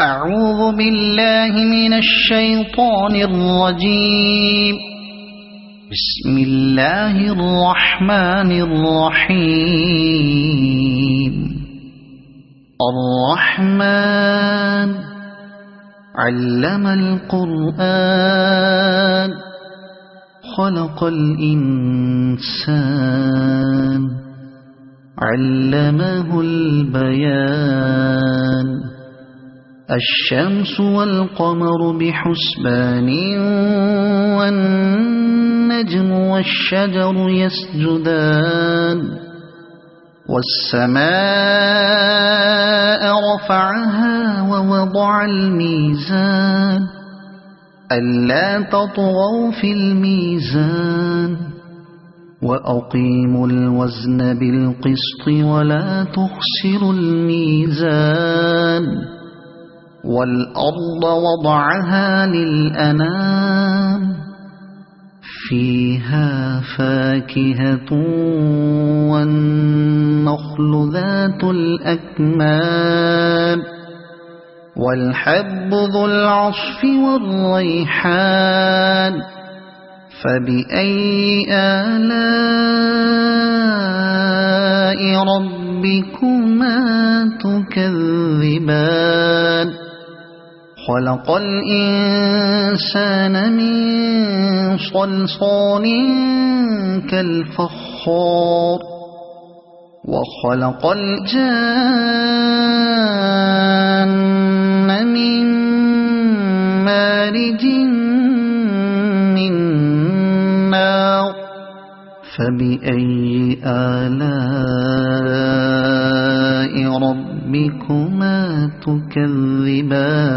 أعوذ بالله من الشيطان الرجيم. بسم الله الرحمن الرحيم. الرحمن علم القرآن خلق الإنسان علمه البيان. الشمس والقمر بحسبان والنجم والشجر يسجدان. والسماء رفعها ووضع الميزان ألا تطغوا في الميزان وأقيموا الوزن بالقسط ولا تخسروا الميزان. والأرض وضعها للأنام فيها فاكهة والنخل ذات الأكمام والحب ذو العصف والريحان. فبأي آلاء ربكما تكذبان. خلق الإنسان من صلصال كالفخار وخلق الجان من مارج من نار. فبأي آلاء ربكما تكذبان.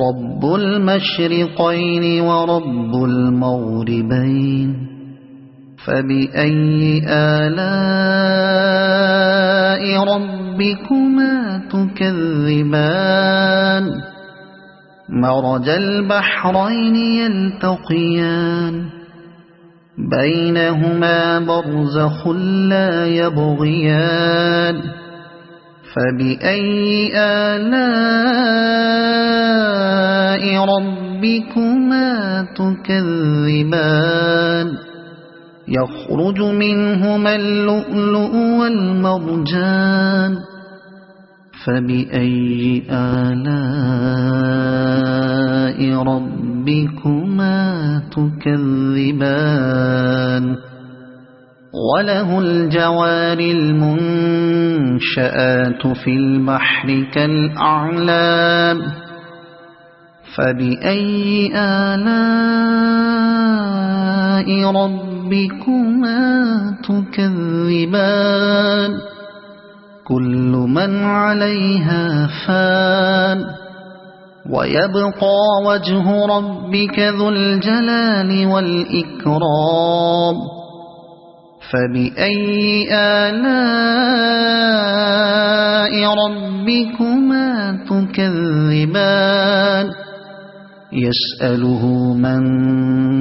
رب المشرقين ورب المغربين. فبأي آلاء ربكما تكذبان. مرج البحرين يلتقيان بينهما برزخ لا يبغيان. فبأي آلاء ربكما تكذبان. يخرج منهما اللؤلؤ والمرجان. فبأي آلاء ربكما تكذبان. وله الجوار المنشآت في البحر كالأعلام. فبأي آلاء ربكما تكذبان. كل من عليها فان ويبقى وجه ربك ذو الجلال والإكرام. فبأي آلاء ربكما تكذبان. يسأله من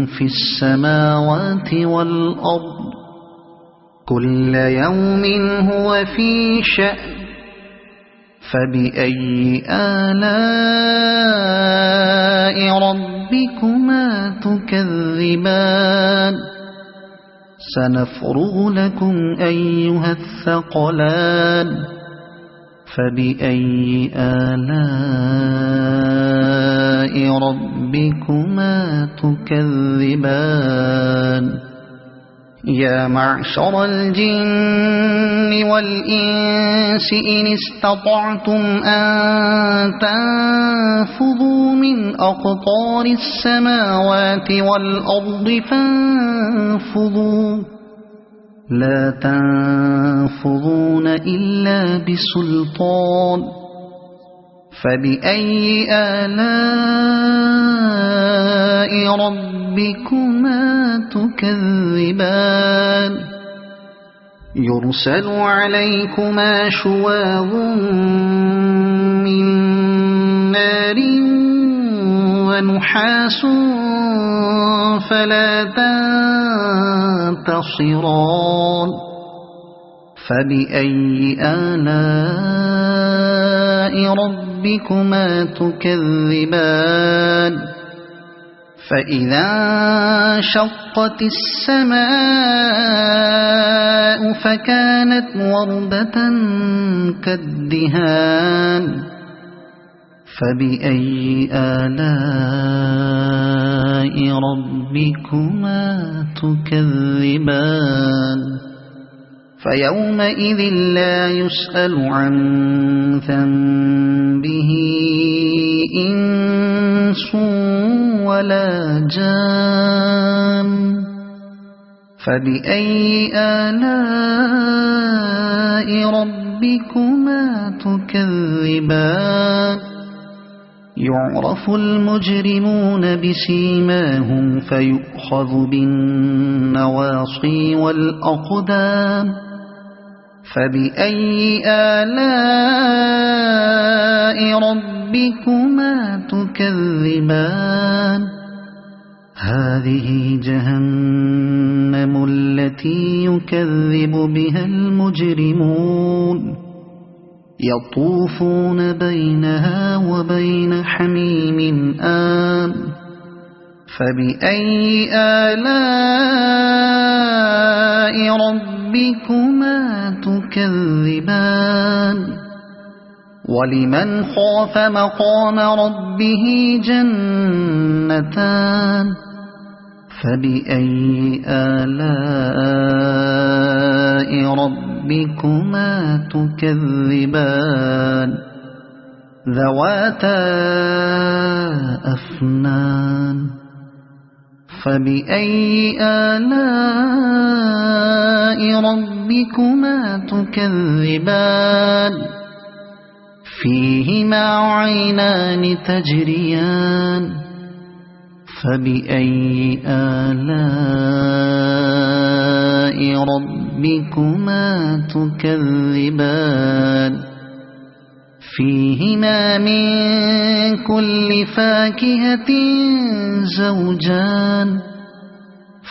في السماوات والأرض كل يوم هو في شأن. فبأي آلاء ربكما تكذبان. سنفرغ لكم أيها الثقلان. فبأي آلاء ربكما تكذبان. يا معشر الجن والإنس إن استطعتم أن تنفذوا من أقطار السماوات والأرض فانفذوا لا تنفذون إلا بسلطان. فبأي آلاء ربكما تكذبان. يرسل عليكما شواظ من نار ونحاس فلا تنتصران. فبأي آلاء ربكما تكذبان فإذا انشقت السماء فكانت وردة كالدهان فبأي آلاء ربكما تكذبان فيومئذ لا يسأل عن ذنبه إنس ولا جان فبأي آلاء ربكما تكذبان يعرف المجرمون بسيماهم فيؤخذ بالنواصي والأقدام فبأي آلاء ربكما تكذبان هذه جهنم التي يكذب بها المجرمون يطوفون بينها وبين حميم آن فبأي آلاء ربكما تكذبان ولمن خاف مقام ربه جنتان فبأي آلاء ربكما تكذبان ذواتا أفنان فبأي آلاء ربكما تكذبان فيهما عينان تجريان فبأي آلاء ربكما تكذبان فيهما من كل فاكهة زوجان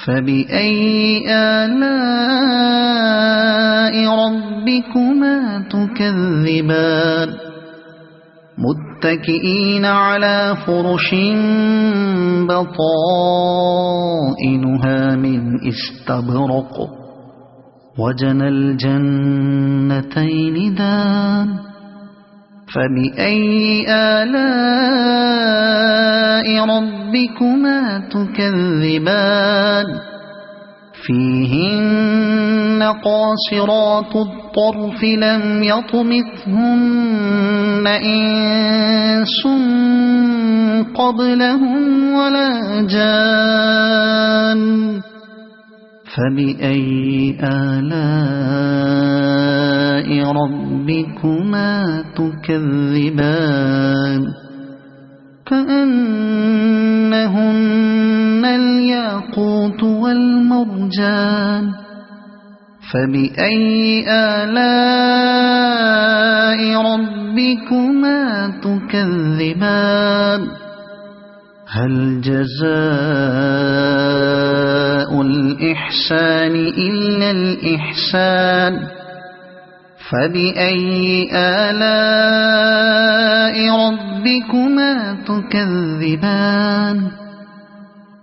فبأي آلاء ربكما تكذبان متكئين على فرش بطائنها من استبرق وجنى الجنتين دان فبأي آلاء ربكما تكذبان فيهن قاصرات الطرف لم يطمثهن إنس قبلهم ولا جان فبأي آلاء ربكما تكذبان كأنهن الياقوت والمرجان فبأي آلاء ربكما تكذبان هل جزاء الإحسان إلا الإحسان فبأي آلاء ربكما تكذبان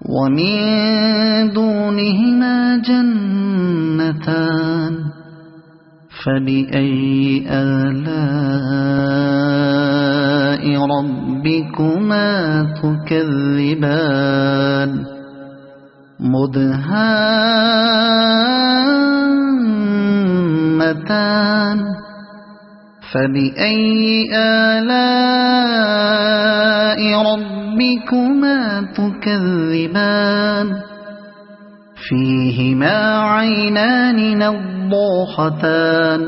ومن دونهما جنتان فبأي آلاء ربكما تكذبان مدهامتان فبأي آلاء ربكما تكذبان فيهما عينان نضاختان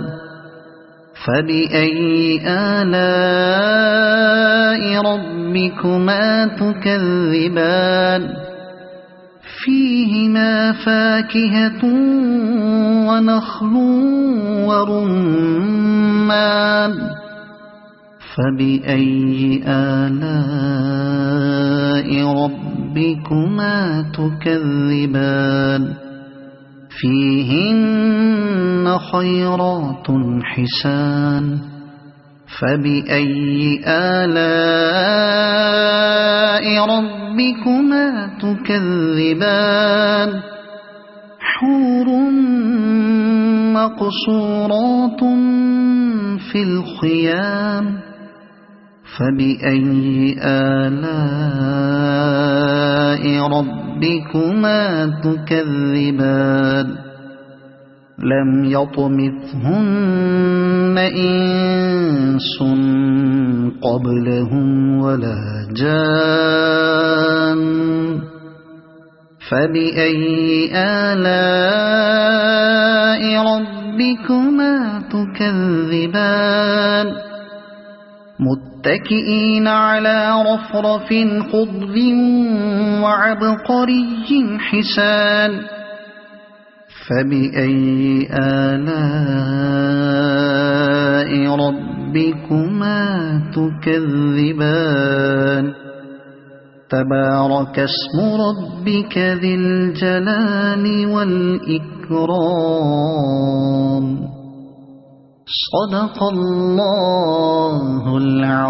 فبأي آلاء ربكما تكذبان فيهما فاكهة ونخل ورمان فبأي آلاء ربكما تكذبان فيهن خيرات حسان فبأي آلاء ربكما تكذبان حور مقصورات في الخيام فبأي آلاء ربكما تكذبان لم يطمثهن إنس قبلهم ولا جان فبأي آلاء ربكما تكذبان متكئين على رفرف خضر وعبقري حسان فبأي آلاء ربكما تكذبان تبارك اسم ربك ذي الجلال والإكرام صدق الله العظيم.